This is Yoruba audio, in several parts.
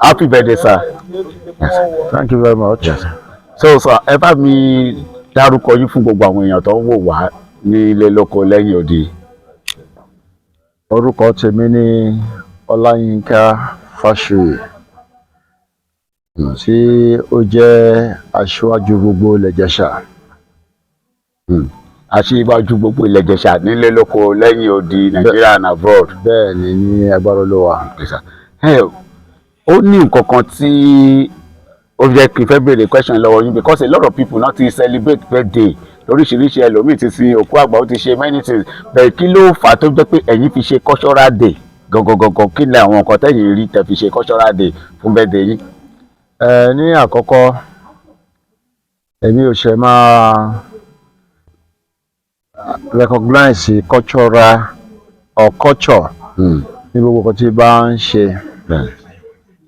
Happy birthday, sir. Yes, thank you very much. Yes. So, sir, ẹ bá mi dárúkọ yín fún gbogbo àwọn èèyàn tó ń wò wá ní ilé lóko lẹ́yìn odi. Orúkọ tèmi ni Ọláyínká Fásùyì, tí ó jẹ́ aṣíwájú gbogbo ilẹ̀ Ìjẹ̀ṣà. Aṣíwájú gbogbo ilẹ̀ Ìjẹ̀ṣà nílé lóko lẹ́yìn odi Nigeria and abroad. Bẹ́ẹ̀ ni ní agbára Olúwa. Ó ní nǹkan kan tí ó jẹ́ kí n fẹ́ béèrè question lọ́wọ́ yín because a lot of people náà ti celebrate birthday lóríṣiríṣi, ẹlòmíì ti sin òkú àgbà, ó ti ṣe many things, bẹ́ẹ̀ kí ló fà á tó jẹ́ pé ẹ̀yin fi ṣe cultural day gangan, kí ni àwọn nǹkan tẹ́yin rí tẹ́ fi ṣe cultural day fún birthday yín? Ní àkọ́kọ́ èmi ò ṣe máa recognize cultural or culture ní gbogbo nǹkan tí bá ń ṣe.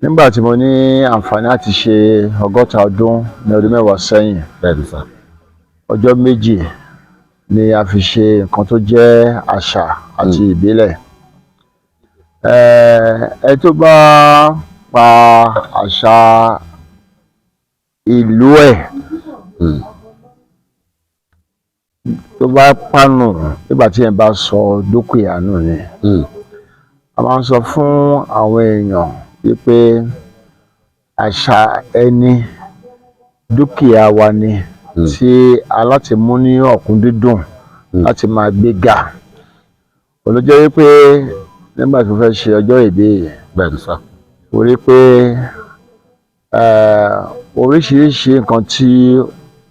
Nígbà tí mo ní àǹfààní láti ṣe 60 ọdún ní ọdún mẹ́wàá sẹ́yìn, ọjọ́ méjì ni a fi ṣe nǹkan tó jẹ́ àṣà àti ìbílẹ̀. Ẹ tó bá pa àṣà ìlú ẹ̀ tó bá pànù nígbà tí ẹ̀ bá sọ dúkìá nù ni. A máa ń sọ fún àwọn èèyàn wípé àṣà ẹni dúkìá wa ni tí aláti mú ní ọ̀kúndídùn láti máa gbéga. Olójẹ́ wípé nígbà tí mo fẹ́ ṣe ọjọ́ ìbí mo rí pé oríṣiríṣi nǹkan tí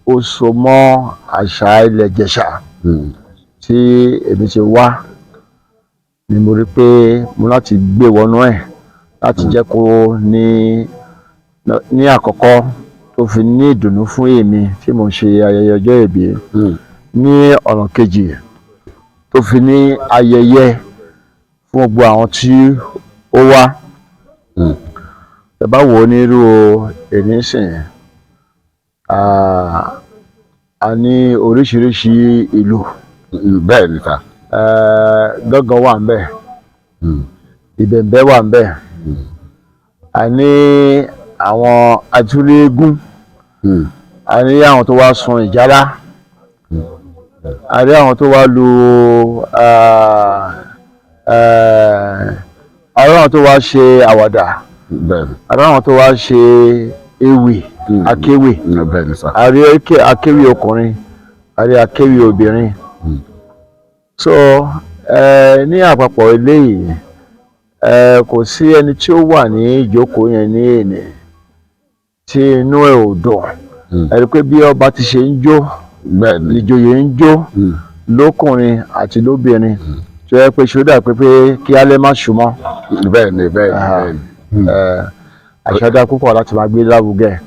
ó so mọ́ àṣà ilẹ̀ Ìjẹ̀ṣà tí èmi ti wá ni mo rí pé mo láti gbé wọnú ẹ̀ láti jẹ́ kó ní àkọ́kọ́ tó fi ní ìdùnnú fún èmi tí mo ń ṣe ayẹyẹ ọjọ́ ìbí, ní ọ̀nà kejì tó fi ní ayẹyẹ fún gbogbo àwọn tí ó wá. Ẹ bá wò ó nírú èní sìn, a ní oríṣiríṣi ìlú. Bẹ́ẹ̀ ni sà. Gángan wà ńbẹ̀, ìbẹ̀m̀bẹ̀ wà ńbẹ̀, a ní àwọn atúlégún, a ní àwọn tó wá sun ìjálá, a rí àwọn tó wá lu a rí àwọn tó wá ṣe àwàdà, a rí àwọn tó wá ṣe ewì akéwì, a rí akéwì ọkùnrin, a rí akéwì obìnrin. So ní àpapọ̀ eléyìí kò sí ẹni tí ó wà ní ìjókòó yẹn ní èní tí inú ẹ̀ ò dùn. Ẹ rí pé bí ọba ti ṣe ń jó ìjòyè ń jó lókùnrin àti lóbìnrin, tó yẹ pé ṣódà pé kí alẹ́ má ṣú mọ́. Bẹ́ẹ̀ ni àṣà dá púpọ̀ láti máa gbé lárugẹ.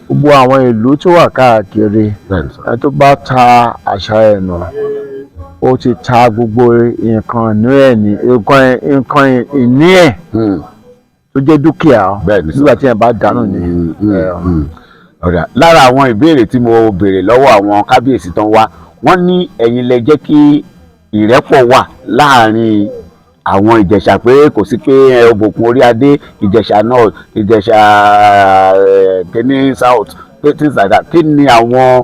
Gbogbo àwọn ìlú tó wà káàkiri ẹni tó bá ta àṣà ẹ̀ nù, ó ti ta gbogbo nǹkan ìní ẹ̀ tó jẹ́ dúkìá nígbà tí ẹ̀ bá dànù ni. Lára àwọn ìbéèrè tí mo béèrè lọ́wọ́ àwọn kábíyèsí tán wá, wọ́n ní ẹ̀yin lẹ jẹ́ kí ìrẹ́pọ̀ wà láàrin àwọn Ìjẹ̀ṣà, pé kò sí pé Ọbòkun orí adé, Ìjẹ̀ṣà north, Ìjẹ̀ṣà kìíní south, things like that. Kí ni àwọn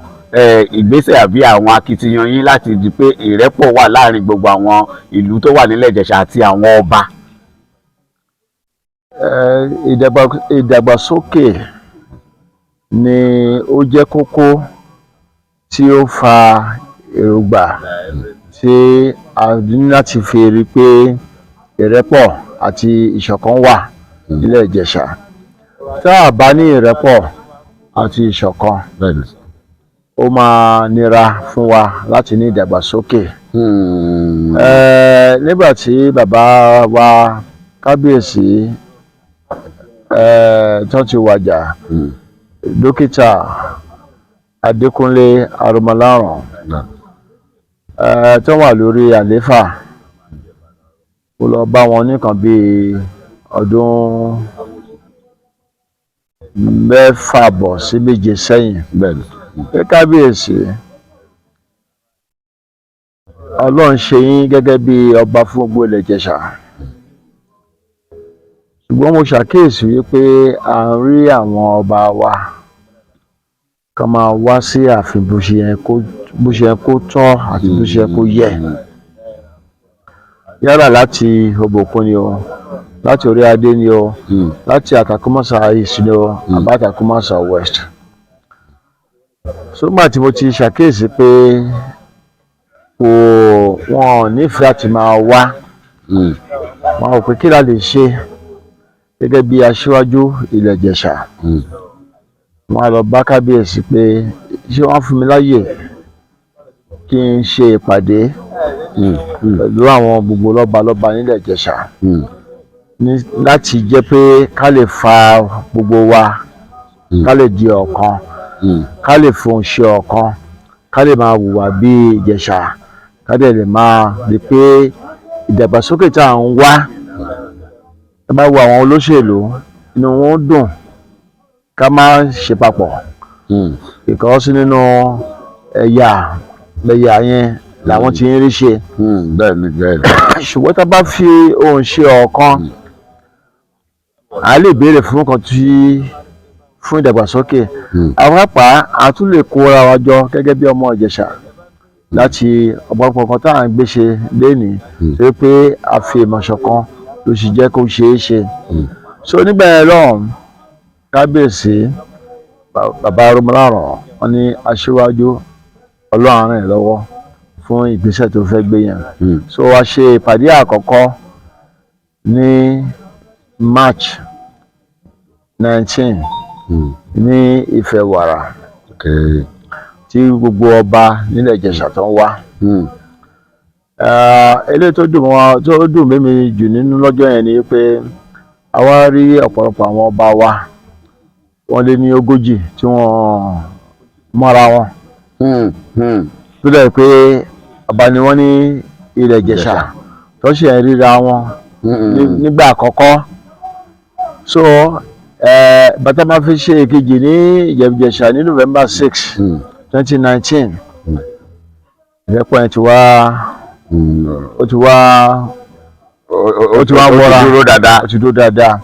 ìgbésẹ̀ àbí àwọn akitiyan yín láti di pé ìrẹ́pọ̀ wà láàrin gbogbo àwọn ìlú tó wà nílẹ̀ Ìjẹ̀ṣà àti àwọn ọba? Ìdàgbàsókè ni ó jẹ́ kókó tí ó fa èròǹgbà tí a ní láti fi rí pé ìrẹ́pọ̀ àti ìṣọ̀kan wà nílẹ̀ Ìjẹ̀ṣà. Tá a bá ní ìrẹ́pọ̀ àti ìṣọ̀kan, ó máa nira fún wa láti ní ìdàgbàsókè. Nígbà tí bàbá wa kábíyèsí tó ti wàjà, dókítà Adékúnlé Arúmọláràn tó wà lórí àlééfà, mo lọ bá wọn nìkan bí ọdún 6 bọ̀ sí 7 sẹ́yìn. Pé kábíyèsí, Ọlọ́run ṣe yín gẹ́gẹ́ bí ọba fún gbogbo ilẹ̀ Ìjẹ̀ṣà, ṣùgbọ́n mo ṣàkíyèsí wípé à ń rí àwọn ọba wa kan máa wá sí ààfin bó ṣe yẹ kó tọ́ àti bó ṣe yẹ kó yẹ. Yálà láti Òbòkun ni o, láti Orí Adé ni o, láti Àtàkùnmọ́sà East ni o, àbá Àtàkùnmọ́sà West. Sọ́gbà tí mo ti ṣàkíyèsí pé wọn ò nífẹ̀ẹ́ àti máa wá, wọn ò pé kí la lè ṣe gẹ́gẹ́ bí aṣíwájú ilẹ̀ Ìjẹ̀ṣà. Wọ́n á lọ bá kábíyèsí pé ṣé wọ́n fún mi láyè kí n ṣe ìpàdé pẹ̀lú àwọn gbogbo lọ́balọ́ba nílẹ̀ Ìjẹ̀ṣà láti jẹ́ pé ká lè fa gbogbo wa, ká lè di ọ̀kan, ká lè fohùn ṣe ọ̀kan, ká lè máa hùwà bí Ìjẹ̀ṣà, ká dẹ̀ lè máa rí pé ìdàgbàsókè tá à ń wá. Ẹ bá wo àwọn olóṣèlú, inú wọn dùn ká má ṣe papọ̀, because nínú ẹ̀yà yẹn làwọn ti ń rí ṣe. Ṣùgbọ́n tá a bá fi ohùn ṣe ọ̀kan, a lè béèrè fún nǹkan fún ìdàgbàsókè. Àwọn àpá a tún lè kóra wa jọ gẹ́gẹ́ bí ọmọ Ìjẹ̀ṣà láti ọ̀pọ̀lọpọ̀ nǹkan tá à ń gbé ṣe lénìí, torí pé a fi ìmọ̀ ṣọ̀kan ló sì jẹ́ kó ṣeé ṣe. So nígbà yẹn lọ́hùn, kábíyèsí bàbá Aromọláran wọ́n ní aṣíwájú Ọlọ́run á ràn ẹ́ lọ́wọ́ fún ìgbésẹ̀ tó fẹ́ gbé yẹn. So a ṣe ìpàdé àkọ́kọ́ ní March 19 ní Ìfẹ̀wàrà tí gbogbo ọba nílẹ̀ Ìjẹ̀ṣà tó ń wá. Eléyìí tó dùn mí jù nínú lọ́jọ́ yẹn ni pé a wá rí ọ̀pọ̀lọpọ̀ àwọn ọba wa, wọ́n lé ní 40 tí wọ́n mọ́ra wọn. Tó dẹ̀ pé ọba ni wọ́n ní ilẹ̀ Ìjẹ̀ṣà tó ṣe ń ríra wọn nígbà àkọ́kọ́. So bàtà máa fi ṣe èkejì ní Ìjẹ̀ṣà ní November 6, 2019. Ìrẹ́pọ̀ yẹn ti wá wọ́ra, ó ti dúró dáadáa.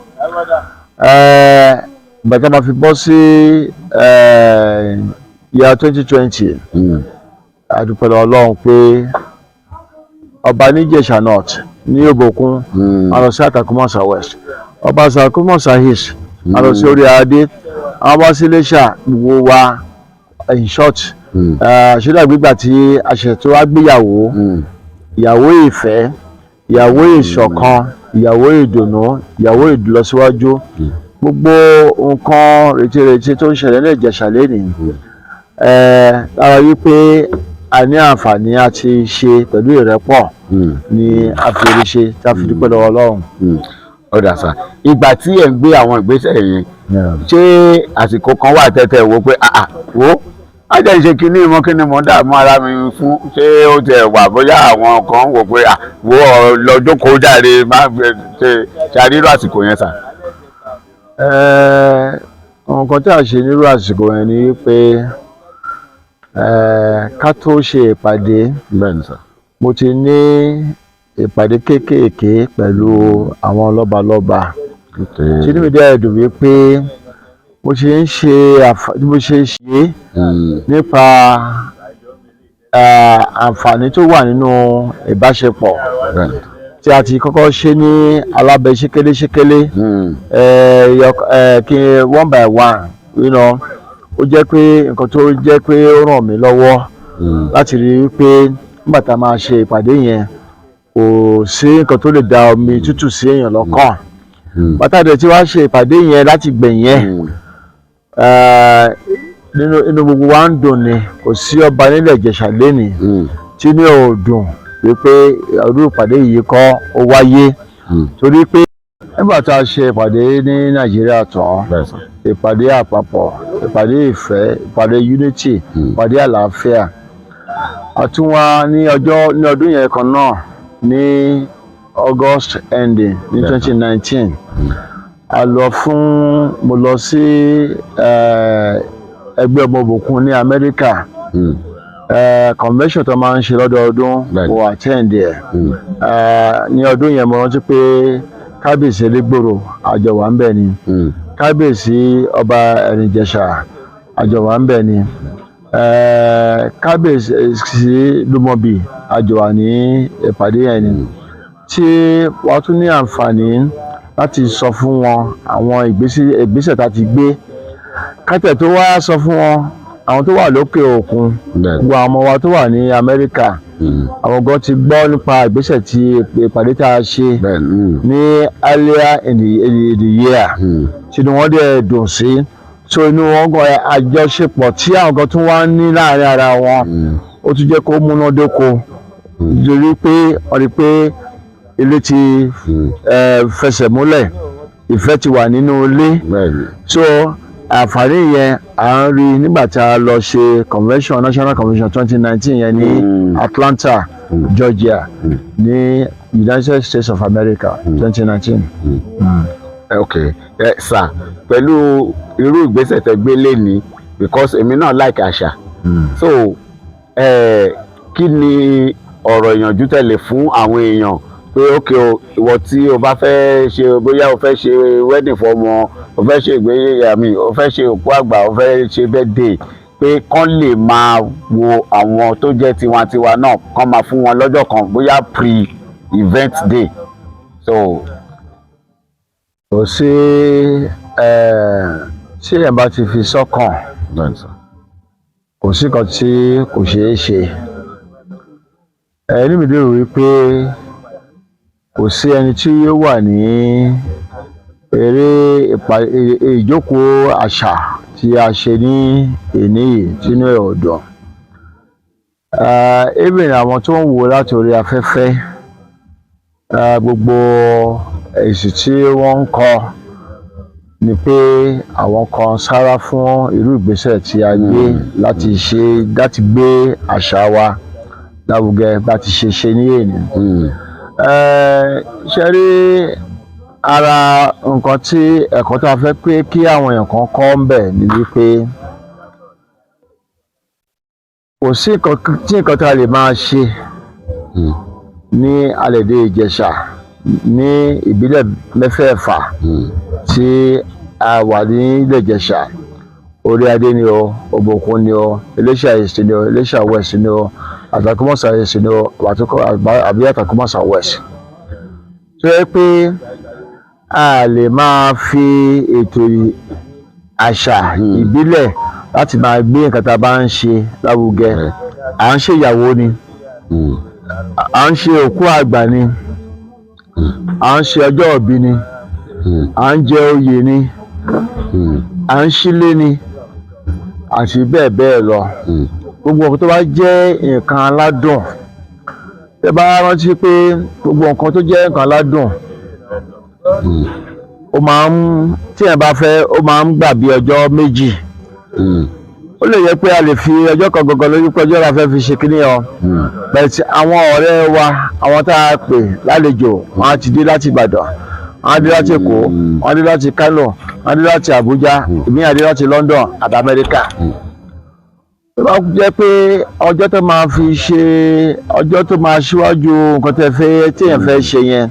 Bàtà máa fi bọ́ sí year 2020. A dúpẹ́ lọ́wọ́ Ọlọ́run pé ọba ní Ìjẹ̀ṣà North ní Òbòkun a lọ sí Àtàkùnmọ́sà West, ọba Àtàkùnmọ́sà East a lọ sí Orí Adé, àwọn bá sí Iléṣà, gbogbo wa in short. Ṣídà gbígbà tí a ṣètò àgbéyàwó, ìyàwó ìfẹ́, ìyàwó ìṣọ̀kan, ìyàwó ìdùnnú, ìyàwó ìlọsíwájú, gbogbo nǹkan rètérètè tó ń ṣẹlẹ̀ ní Ìjẹ̀ṣà lénìí. Lára wípé a ní àǹfààní àti ṣe pẹ̀lú ìrẹ́pọ̀ ni a fi rí ṣe tá a fi dúpẹ́ lọ́wọ́ Ọlọ́run. Ọ̀dà sà, ìgbà tí ẹ̀ ń gbé àwọn ìgbésẹ̀ yẹn, ṣé àsìkò kan wà tẹ́tẹ́ wo pé wo ajá ìṣe kínní mọ́ kí ni mo dààmú ara mi fún? Ṣé ó tẹ̀ wà bóyá àwọn kan wò pé wo lọ́jọ́ kó jáde má ṣe àrírò àsìkò yẹn sà? Nǹkan tí a ṣe nírú àsìkò yẹn ni pé ká tó ṣe ìpàdé, mo ti ní ìpàdé kéékèèké pẹ̀lú àwọn lọ́balọ́ba. Tí ní mi dẹ́ dùn wípé mo ṣe ń ṣe nípa àǹfààní tó wà nínú ìbáṣepọ̀ tí a ti kọ́kọ́ ṣe ní alábẹ́ ṣékélé kí one by one, ó jẹ́ pé nǹkan tó jẹ́ pé ó ràn mí lọ́wọ́ láti rí wípé nígbà tá a máa ṣe ìpàdé yẹn kò sí nǹkan tó lè da omi tútù sí èèyàn lọ́kàn. Bàtà dẹ̀ tí wàá ṣe ìpàdé yẹn láti gbẹ̀yìn nínú gbogbo wa ń dùn ni, kò sí ọba nílẹ̀ Ìjẹ̀ṣà lénìí tí ní ò dùn wípé irú ìpàdé yìí kọ́ ó wáyé. Torí pé nígbà tá a ṣe ìpàdé ní Nàìjíríà tán, ìpàdé àpapọ̀, ìpàdé ìfẹ́, ìpàdé unity, ìpàdé àlàáfíà, àtúnwá ní ọdún yẹn kan náà ní August ending ní 2019 mo lọ sí ẹgbẹ́ ọmọ Òbòkun ní Amẹ́ríkà, convention tó máa ń ṣe lọ́dọọdún mo attend ẹ̀. Ní ọdún yẹn mo rántí pé kábíyèsí Elégbòro àjọ wà ń bẹ̀ ni kábíyèsí ọba Ẹ̀rìn-Ìjẹ̀ṣà àjọ wà ń bẹ̀ ni kábíyèsí Lúmọ̀bí àjọ wà ní ìpàdé yẹn ni tí wọ́n tún ní àǹfààní láti sọ fún wọn àwọn ìgbésẹ̀ tá a ti gbé kátẹ̀ tó wá sọ fún wọn àwọn tó wà lókè òkun gbogbo àwọn ọmọ wa tó wà ní Amẹ́ríkà àwọn gan ti gbọ́ nípa ìgbésẹ̀ tí ìpàdé tá a ṣe ní earlier in the year tí wọ́n dẹ̀ dùn sí so inú wọn gan àjọṣepọ̀ tí àwọn gan tún wá ní láàrin ara wọn ó tún jẹ́ kó múnádóko nítorí pé wọ́n rí pé ilé ti fẹsẹ̀ múlẹ̀ ìfẹ́ ti wà nínú ilé so àǹfààní yẹn à ń rí nígbà tí a lọ ṣe convention national convention 2019 yẹn ní Atlanta Georgia ní United States of America 2019. Okay, sir, pẹ̀lú irú ìgbésẹ̀ tẹ́ gbé léni because èmi náà like àṣà so kí ni ọ̀rọ̀ ìyànjú tẹ̀lé fún àwọn èèyàn pé ókè o ìwọ tí o bá fẹ́ ṣe bóyá o fẹ́ ṣe wedding fọ́mọ o fẹ́ ṣe ìgbéyàmí o fẹ́ ṣe òkú àgbà o fẹ́ ṣe birthday pé kán lè máa wo àwọn tó jẹ́ tiwantiwa náà kán máa fún wọn lọ́jọ́ kan bóyá pre-event day so. kò sí tí ẹ̀ bá ti fi sọ́kàn kò sí kan tí kò ṣeé ṣe ẹni mi dèrò wípé kò sí ẹni tí yóò wà ní eré ìjókòó àṣà tí a ṣe ní èní yìí tínú ẹ̀ ò dùn even àwọn tó ń wò láti orí afẹ́fẹ́ gbogbo èsì tí wọ́n ń kọ ni pé àwọn kan sára fún irú ìgbésẹ̀ tí a gbé láti gbé àṣà wa lárugẹ bá ti ṣe ní èní. Ṣe rí ara nǹkan tí ẹ̀kọ́ tá a fẹ́ pé kí àwọn èèyàn kan kọ́ ń bẹ̀ ni wípé kò sí nǹkan tá a lè máa ṣe ní alẹ́dẹ̀ Ìjẹ̀ṣà ní ìbílẹ̀ mẹ́fẹ̀ẹ̀fà tí a wà ní ilẹ̀ Ìjẹ̀ṣà orí adé ni o Òbòkun ni o Iléṣà East ni o Iléṣà West ni o Àtàkùmọ̀sà East ni o àbí Àtàkùmọ̀sà West tó yẹ pé a lè máa fi ètò àṣà ìbílẹ̀ láti máa gbé nǹkan tá a bá ń ṣe lárugẹ à ń ṣe ìyàwó ni à ń ṣe òkú àgbà ni à ń ṣe ọjọ́ ìbí ni à ń jẹ oyè ni à ń ṣílé ni àti bẹ́ẹ̀ bẹ́ẹ̀ lọ gbogbo nǹkan tó bá jẹ́ nǹkan aládùn tẹ́ bá rántí pé gbogbo nǹkan tó jẹ́ nǹkan aládùn ó máa ń tí ẹ̀ bá fẹ́ ó máa ń gbà bí ọjọ́ méjì ó lè yẹ pé a lè fi ọjọ́ kan gangan lórí pé ọjọ́ la fẹ́ fi ṣe kíní ọ bẹ́ẹ̀ àwọn ọ̀rẹ́ wa àwọn tá a pè lálejò wọn á ti dé láti Ìbàdàn wọn á dé láti Èkó wọn á dé láti Kánò wọn á dé láti Àbújá ìmí á dé láti London àti Amẹ́ríkà tó bá jẹ́ pé ọjọ́ tó máa fi ṣe ọjọ́ tó máa ṣíwájú nǹkan tẹ́ fẹ́ tí èèyàn fẹ́ ṣe yẹn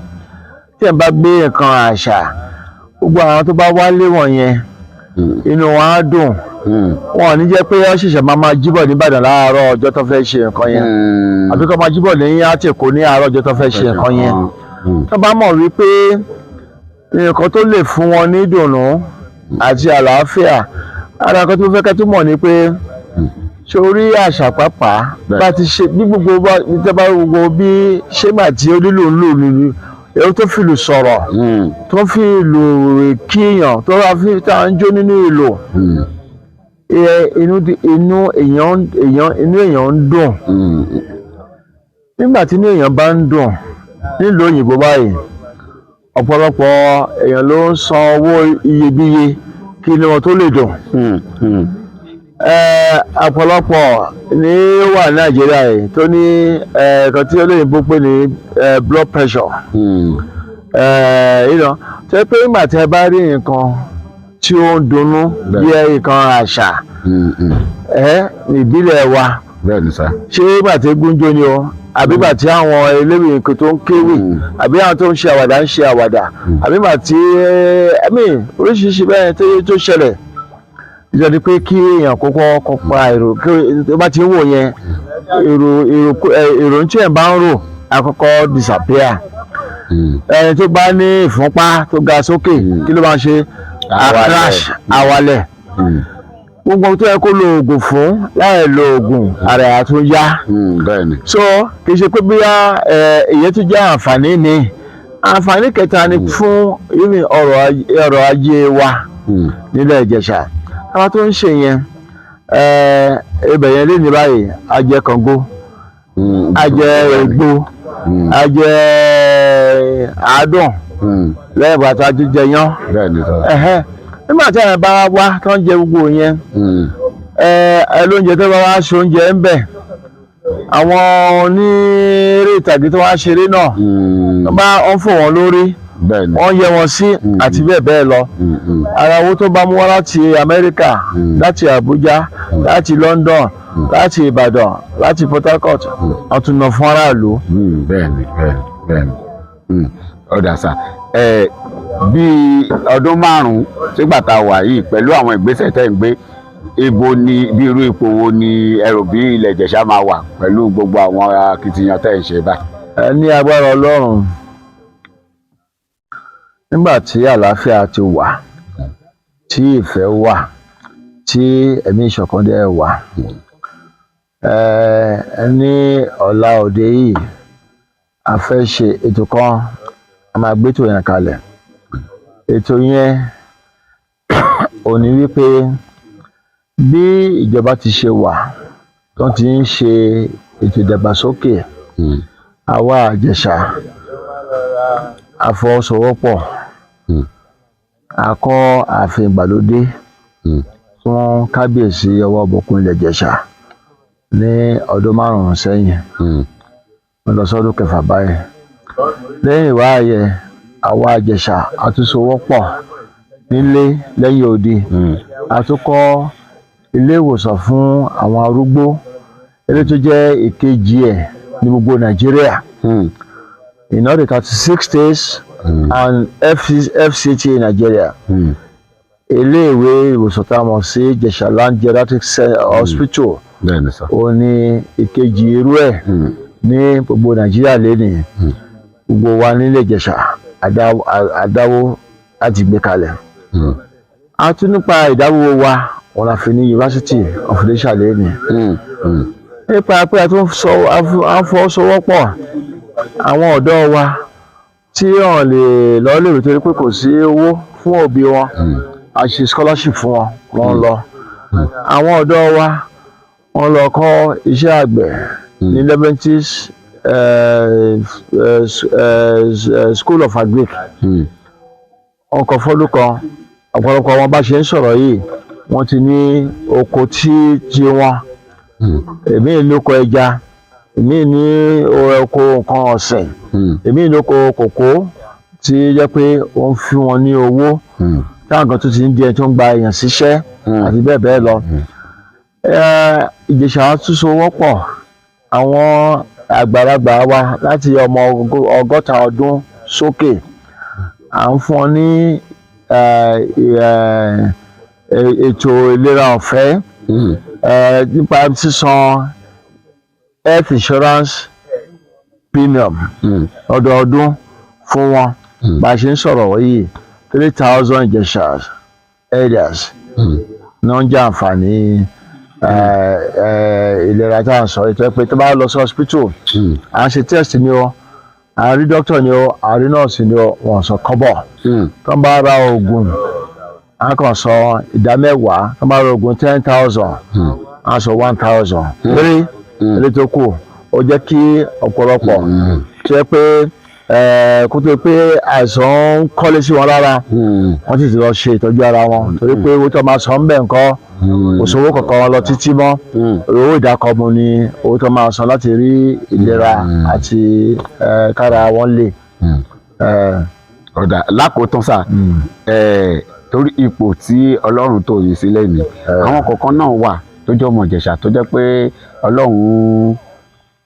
tí èèyàn bá gbé nǹkan àṣà gbogbo àwọn tó bá wálé wọ̀nyẹn inú wọn á dùn wọn ò ní jẹ́ pé wọ́n ṣẹ̀ṣẹ̀ máa jíbọ̀ ní Ìbàdàn láàárọ̀ ọjọ́ tó fẹ́ ṣe nǹkan yẹn àbí kó máa jíbọ̀ ní Àtẹ̀kọ́ ní àárọ̀ ọjọ́ tó fẹ́ ṣe nǹkan yẹn tó bá mọ̀ wípé nǹkan tó lè fún wọn ní ìdùnnú àti àlàáfíà ara nǹkan tó fẹ́ kẹ́ tó mọ̀ ni pé sórí àṣà pàápàá bá ti ṣe bí gbogbo bí ṣégbà tí onílù ń lò nínú èyí tó fi lù sọ̀rọ̀ tó fi lù kíyàn tó wá fi tá à ń jó nínú ìlò inú èèyàn ń dùn nígbà tí inú èèyàn bá ń dùn nílùú òyìnbó báyìí ọ̀pọ̀lọpọ̀ èèyàn ló ń san owó iyebíye kí inú wọn tó lè dùn ọ̀pọ̀lọpọ̀ ní wà ní Nàìjíríà yìí tó ní ẹ̀ẹ̀kan tí olóyìnbó pè ní blood pressure tẹ́ pé nígbà tí ẹ bá rí nǹkan tí ó ń dunnú bí nǹkan àṣà ìbílẹ̀ wa ṣé nígbà tí gúnjó ni o àbí ìgbà tí àwọn eléwì nǹkan tó ń kéwì àbí àwọn tó ń ṣe àwàdà àbí ìgbà tí oríṣiríṣi bẹ́ẹ̀ tó ṣẹlẹ̀ ìjọba pé kí èèyàn kọ́kọ́ pa èrò tó bá ti ń wò yẹn èrò tí ẹ̀ bá ń rò àkọ́kọ́ disappear ẹni tó bá ní ìfúnpá tó ga sókè kí ló máa ṣe crash àwalẹ̀ gbogbo tó yẹ kó lo oògùn fún láì lo oògùn ara ẹ̀ tún yá so kì í ṣe pé bóyá èyí tó jẹ́ àǹfààní ni àǹfààní kẹta ni fún ọrọ̀ ajé wa nílẹ̀ Ìjẹ̀ṣà àwọn tó ń ṣe yẹn ibẹ̀ yẹn lé ní báyìí ajẹ́ Kàngó ajẹ́ Ègbò ajẹ́ Àádùn lẹ́yìn bàtà jíjẹ yán nígbà tí àwọn bá wá tó ń jẹ gbogbo yẹn lóúnjẹ tó bá wá ṣe oúnjẹ ń bẹ̀ àwọn onírè ìtàgé tó wá ṣeré náà wọ́n bá ń fò wọ́n lórí wọ́n yẹ wọn sí àti bẹ́ẹ̀ bẹ́ẹ̀ lọ ara owó tó bá mú wá láti Amẹ́ríkà láti Àbújá láti London láti Ìbàdàn láti Port Harcourt wọ́n tún ná fún aráàlú. bẹ́ẹ̀ni ọ̀dà sà bí ọdún 5 sígbà tá a wà yìí pẹ̀lú àwọn ìgbésẹ̀ tẹ́ ń gbé ibo ni bí irú ipò wo ni ẹ rò bí ilẹ̀ Ìjẹ̀ṣà máa wà pẹ̀lú gbogbo àwọn akitiyan tẹ́ ń ṣe báyìí. ní agbára Ọlọ́run nígbà tí àlàáfíà ti wà tí ìfẹ́ wà tí ẹ̀mí ìṣọ̀kan dẹ̀ wà ní ọ̀la òde yìí a fẹ́ ṣe ètò kan a máa gbé ètò yẹn kalẹ̀ ètò yẹn ò ní wípé bí ìjọba ti ṣe wà tó ti ń ṣe ètò ìdàgbàsókè àwa Ìjẹ̀ṣà àfọwọ́sowọ́pọ̀ akọ́ ààfin ìgbàlódé fún kábíyèsí ọwọ́ Ọbọ̀kún ilẹ̀ Ìjẹ̀ṣà ní ọdún 5 sẹ́yìn wọ́n lọ sọ́dún 6 báyìí lẹ́yìn ìwáyẹ àwa Ìjẹ̀ṣà àtúnṣowọ́pọ̀ nílé lẹ́yìn odi àtúnkọ́ ilé ìwòsàn fún àwọn arúgbó eléyìí tó jẹ́ ìkejì ẹ̀ ní gbogbo Nàìjíríà in all the 36 states and FCT in Nigeria. Ilé-ìwé ìwòsàn tá a mọ̀ sí Ìjẹ̀ṣà Land Geriatric Hospital ó ní ìkejì irú ẹ̀ ní gbogbo Nàìjíríà lénìí gbogbo wa nílé Ìjẹ̀ṣà àdáwó láti gbé kalẹ̀. A tún nípa ìdáwó wa wọn la fi ní University of Iléṣà lénìí. Nípa pé a tún fọwọ́sowọ́pọ̀ àwọn ọ̀dọ́ wa tí wọ́n lè lọ léèrè torí pé kò sí owó fún òbí wọn a ṣe scholarship fún wọn wọ́n lọ. Àwọn ọ̀dọ́ wa wọ́n lọ kọ́ iṣẹ́ àgbẹ̀ ní Leventis School of Agric wọ́n kọ́ fọ́dún kan ọ̀pọ̀lọpọ̀ wọn bá ṣe ń sọ̀rọ̀ yìí wọ́n ti ní oko tí wọ́n èmi lóko ẹja èmi ní oko nǹkan ọ̀sìn èmi lóko kòkó tí jẹ́ pé ó ń fi wọn ní owó táwọn kan tó ti ń di ẹni tó ń gba èèyàn síṣẹ́ àti bẹ́ẹ̀ bẹ́ẹ̀ lọ. Ìjẹ̀ṣà tún so wọ́pọ̀ àwọn àgbàlagbà wa láti ọmọ 60 ọdún sókè à ń fún ọ ní ètò ìlera ọ̀fẹ́ nípa sísan health insurance premium ọdọọdún fún wọn bá a ṣe ń sọ̀rọ̀ yìí 3,000 Ìjẹ̀ṣà elders náà ń jẹ àǹfààní ìlera tá à ń sọ ètò ẹ pé tó bá lọ sí hospital à ń ṣe test ni o à ń rí doctor ni o à ń rí nurse ni o wọ́n sọ kọ́bọ̀ tó ń bá ra oògùn à ń kàn sọ ìdámẹ́wàá tó ń bá ra oògùn 10,000 à ń sọ 1,000 lórí ilé tó kù ó jẹ́ kí ọ̀pọ̀lọpọ̀ tó yẹ pé kó tó pé àìsàn ń kọ́lé sí wọn lára wọ́n sì ti lọ ṣe ìtọ́jú ara wọn torí pé owó tó máa san ń bẹ̀ ńkọ́ kò sówó kankan lọ títí mọ́ owó ìdákọ̀mù ni owó tó máa san láti rí ìlera àti kára wọn lè. ọ̀dà lákòótán sà torí ipò tí Ọlọ́run tó yìí sílẹ̀ ni àwọn kọ̀ọ̀kan náà wà tó jẹ́ ọmọ Ìjẹ̀ṣà tó jẹ́ pé Ọlọ́run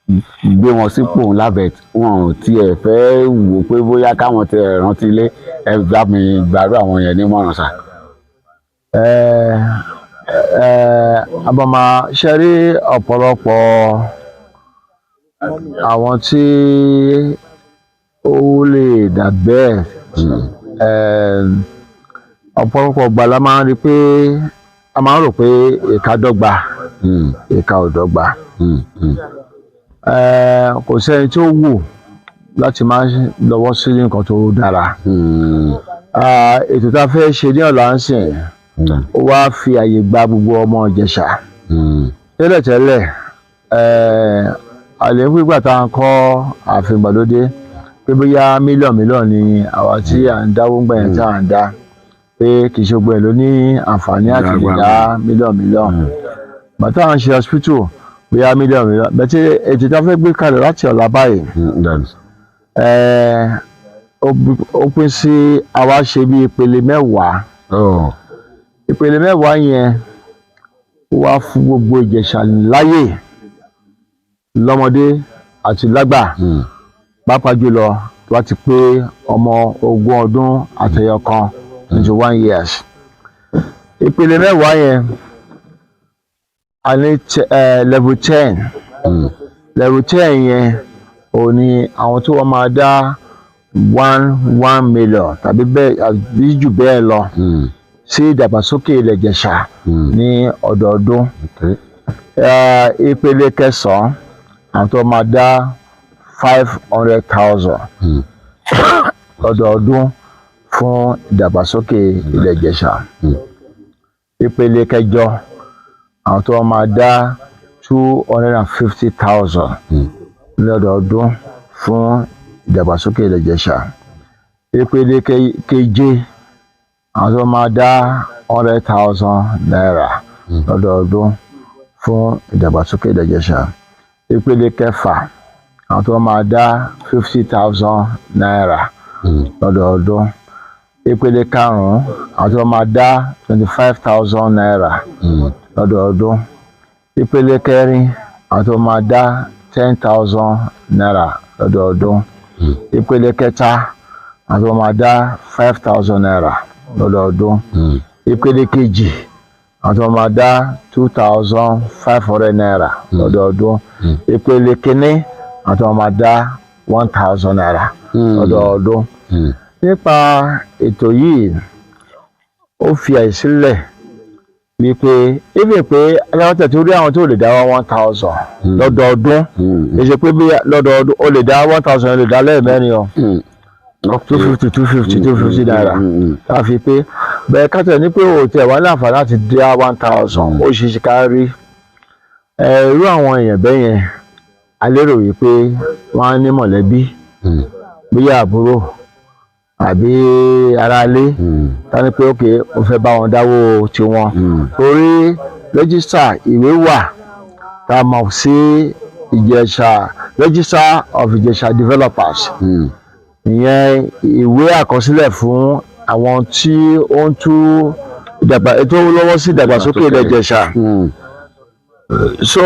gbé wọn sípò ńlá bẹ̀t wọn ò tiẹ̀ fẹ́ wò pé bóyá káwọn ti rántí ilé ẹ bá mi gbàrú àwọn yẹn nímọ̀ràn sà. Àbọ̀mà ṣe rí ọ̀pọ̀lọpọ̀ àwọn tí ó lè dà bẹ́ẹ̀ ọ̀pọ̀lọpọ̀ ìgbà la máa ń rí pé a máa ń rò pé ìka dọ́gba ìka ò dọ́gba kò sẹ́ni tí ó wù láti máa lọ́wọ́ sí nǹkan tó dára ètò tá a fẹ́ ṣe ní ọ̀la ń sìn ó wá fi àyè gba gbogbo ọmọ Ìjẹ̀ṣà tẹ́lẹ̀tẹ́lẹ̀ àlẹ́ gbígbà tá à ń kọ́ ààfin ìgbàlódé pé bóyá mílíọ̀nù ni àwa tí à ń dáwó ń gbà yẹn tá à ń dá pé kì í ṣe gbogbo ẹ̀ ló ní àǹfààní àti lè dá mílíọ̀nù bàtà à ń ṣe hospital bóyá mílíọ̀nù bẹ́ẹ̀ ètò tá a fẹ́ gbé kalẹ̀ láti ọ̀la báyìí ó pín sí àwa ṣe bí ìpele mẹ́wàá ìpele mẹ́wàá yẹn wá fún gbogbo Ìjẹ̀ṣà láyè lọ́mọdé àti lágbà pàápàá jùlọ tó bá ti pé ọmọ 20 ọdún àtẹyọ kan 21 years ìpele mẹ́wàá yẹn a ní level 10 level 10 yẹn ò ní àwọn tí wọ́n máa dá 1 million tàbí bẹ́ẹ̀ àbí jù bẹ́ẹ̀ lọ sí ìdàgbàsókè ilẹ̀ Ìjẹ̀ṣà ní ọdọọdún ìpele kẹsàn-án àwọn tó máa dá 500,000 ọdọọdún fún ìdàgbàsókè ilẹ̀ Ìjẹ̀ṣà ìpele kẹjọ àwọn tó máa dá 250,000 lọ́dọọdún fún ìdàgbàsókè ilẹ̀ Ìjẹ̀ṣà ìpele keje àwọn tó máa dá 100,000 naira lọ́dọọdún fún ìdàgbàsókè ilẹ̀ Ìjẹ̀ṣà ìpele kẹfà àwọn tó máa dá 50,000 naira lọ́dọọdún ìpele karùn-ún àwọn tó máa dá 25,000 naira lọ́dọọdún ìpele kẹrin àwọn tó máa dá 10,000 naira lọ́dọọdún ìpele kẹta àwọn tó máa dá 5,000 naira lọ́dọọdún ìpele kejì àwọn tó máa dá 2,500 naira lọ́dọọdún ìpele kínní àwọn tó máa dá 1,000 naira lọ́dọọdún. Nípa ètò yìí ó fi àyè sílẹ̀ wípé even pé aláwọ̀tẹ̀ tó rí àwọn tó lè dá 1,000 lọ́dọọdún èsì pé bí lọ́dọọdún ó lè dá 1,000 ó lè dá lẹ́ẹ̀mẹ́rin o 250 naira káfí pé bẹ́ẹ̀ kátẹ̀ ní pé òtí ẹ̀ wá ní àǹfààní láti dá 1,000 ó ṣe ká rí irú àwọn èèyàn bẹ́ẹ̀ yẹn a lérò wípé wọ́n á ní mọ̀lẹ́bí bóyá àbúrò àbí aráalé tani pé ókè ó fẹ́ bá wọn dáwó tiwọn torí rẹ́gísítà ìwé wà tá a mọ̀ sí Ìjẹ̀ṣà Register of Ìjẹ̀ṣà Developers ìyẹn ìwé àkọsílẹ̀ fún àwọn tí ó ń tú ètò lọ́wọ́ sí ìdàgbàsókè ilẹ̀ Ìjẹ̀ṣà so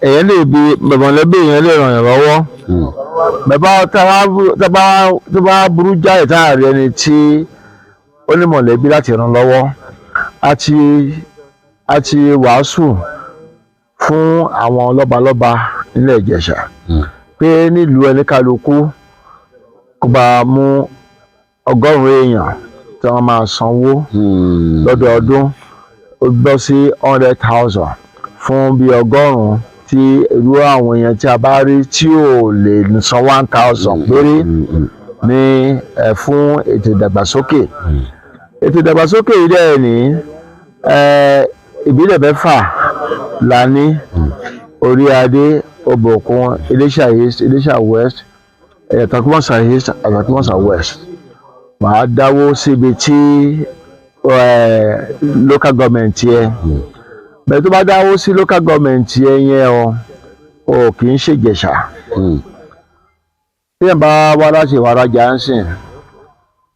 èyàn lè bi mọ̀lẹ́bí èyàn lè ràn yàn lọ́wọ́ bàbá tó bá burú jáì táàrí ẹni tí ó ní mọ̀lẹ́bí láti ràn lọ́wọ́ àti wàásù fún àwọn lọ́balọ́ba nílẹ̀ Ìjẹ̀ṣà pé nílùú ẹnìkálukú kó bá mú 100 èèyàn tí wọ́n máa sanwó lọ́dọọdún ó gbọ́ sí 100,000 fún bí 100 tí irú àwọn èèyàn tí a bá rí tí ò lè san 1,000 péré ní fún ètò ìdàgbàsókè yìí dẹ̀ ní ìbílẹ̀ mẹ́fà la ní Orí Adé Òbòkun Iléṣà East Iléṣà West Àtàkùnmọ̀sà East Àtàkùnmọ̀sà West wàá dáwó síbi tí local government yẹ bẹ́ẹ̀ tó bá dáwó sí local government yẹn o kì í ṣèjẹ̀ṣà tí ẹ̀ bá wá láti Ìwàrajà ń sìn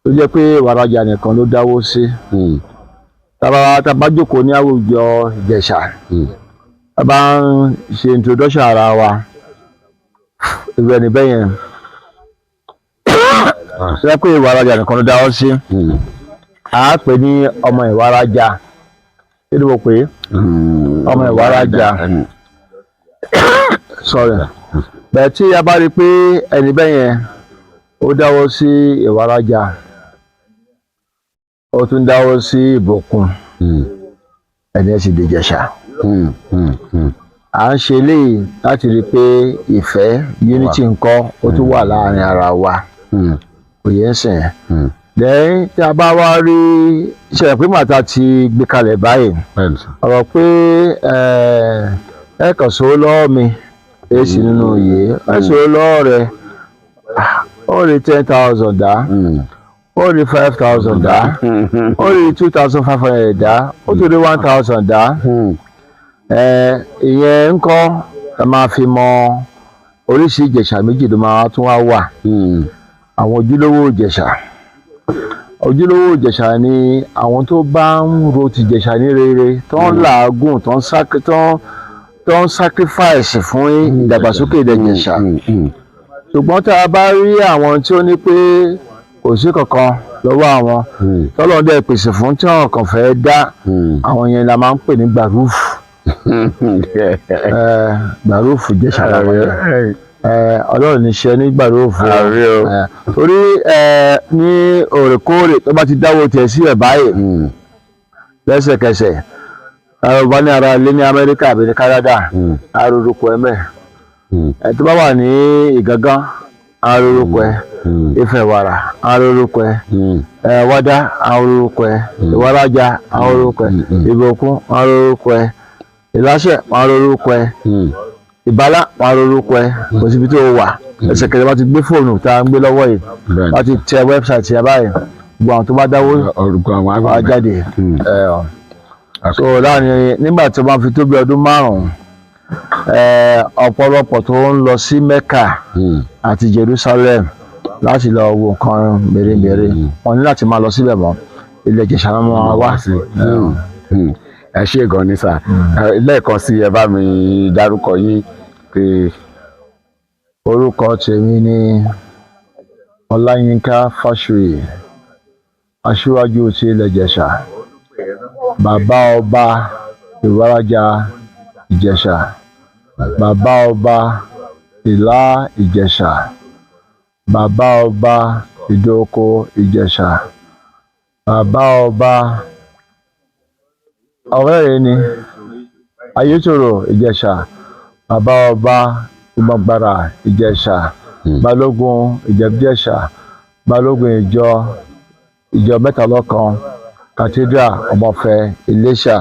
tó jẹ́ pé Ìwàrajà nìkan ló dáwó sí tá bá jókòó ní àwùjọ Ìjẹ̀ṣà a bá ń ṣe introduction ara wa irú ẹni bẹ́ẹ̀ yẹn ṣe pé Ìwàrajà nìkan ló dáwọ́ sí a pè ní ọmọ Ìwàrajà kí ni mo pè é ọmọ Ìwàrajà sorry bẹ́ẹ̀ tí a bá rí i pé ẹni bẹ́ẹ̀ yẹn ó dáwọ́ sí Ìwàrajà ó tún dáwọ́ sí Ìbòkun ẹni ẹ̀ sì di Ìjẹ̀ṣà à ń ṣe eléyìí láti rí i pé ìfẹ́ unity ńkọ́ ó tún wà láàrin ara wa kò yẹ ń sìn lẹ́yìn tí a bá wá rí iṣẹ́ pé màtá ti gbé kalẹ̀ báyìí ọ̀rọ̀ pé ẹ kàn sówó lọ́wọ́ mi èsì nínú yìí ẹ sówó lọ́wọ́ rẹ ó rí 10,000 dá ó rí 5,000 dá ó rí 2,500 dá ó tún rí 1,000 dá ìyẹn ńkọ́ ẹ máa fi mọ oríṣi Ìjẹ̀ṣà méjì ló máa tún wá wà àwọn ojúlówó Ìjẹ̀ṣà ni àwọn tó bá ń ro ti Ìjẹ̀ṣà ní rere tó ń làágùn tó ń sacrifice fún ìdàgbàsókè ilẹ̀ Ìjẹ̀ṣà ṣùgbọ́n tá a bá rí àwọn tí ó ní pé kò sí kankan lọ́wọ́ àwọn tọ́lọ́run dẹ̀ pèsè fún tí wọ́n kàn fẹ́ dá àwọn yẹn la máa ń pè ní gbàrúfù gbàrúfù Ìjẹ̀ṣà làwọn yẹn Ọlọ́run ní ṣe ní gbàrúfù torí ní òrèkóòrè tó bá ti dáwọ́ tiẹ̀ sílẹ̀ báyìí lẹ́sẹ̀kẹsẹ̀ ọba ní ara ilé ní Amẹ́ríkà àbí ní Canada arorúkọ ẹ mẹ́ tó bá wà ní Ìgangan arorúkọ ẹ Ifẹ̀wàrà arorúkọ ẹ Wádá arorúkọ ẹ Ìwàrajà arorúkọ ẹ Ìbòkun arorúkọ ẹ Ìláṣẹ arorúkọ ẹ Ìbálá arorúkọ ẹ kò síbi tó wà ẹsẹ̀kẹsẹ̀ bá ti gbé fóònù tá a ń gbé lọ́wọ́ yìí bá ti tẹ wẹ́bsáìtì ẹ báyìí gbogbo àwọn tó bá dáwó wá jáde so láàrin nígbà tí wọ́n fi tó bí ọdún 5 ọ̀pọ̀lọpọ̀ tó ń lọ sí Mecca àti Jerusalem láti lọ wo nǹkan mèremère wọ́n ní láti máa lọ síbẹ̀ mọ́ ilẹ̀ Ìjẹ̀ṣà máa wá sí. ẹ ṣé gan ni sà lẹ́ẹ̀kan sí ẹ bá mi dárúkọ yín pé. Orúkọ tèmi ni Ọláyínká Fásùyì aṣíwájú ti ilẹ̀ Ìjẹ̀ṣà bàbá ọba Ìwàrajà Ìjẹ̀ṣà bàbá ọba Ìlá Ìjẹ̀ṣà bàbá ọba Ìdòkò Ìjẹ̀ṣà bàbá ọba ọ̀rẹ́rẹ́ ni Ayétòrò Ìjẹ̀ṣà bàbá ọba Ìgbọ̀ngbàrà Ìjẹ̀ṣà balógun Ìjẹ̀bú-Jẹ̀ṣà balógun ìjọ Mẹ́talọ́kan cathedral Ọmọfẹ Iléṣà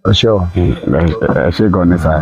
ẹ ṣé gan ni sà.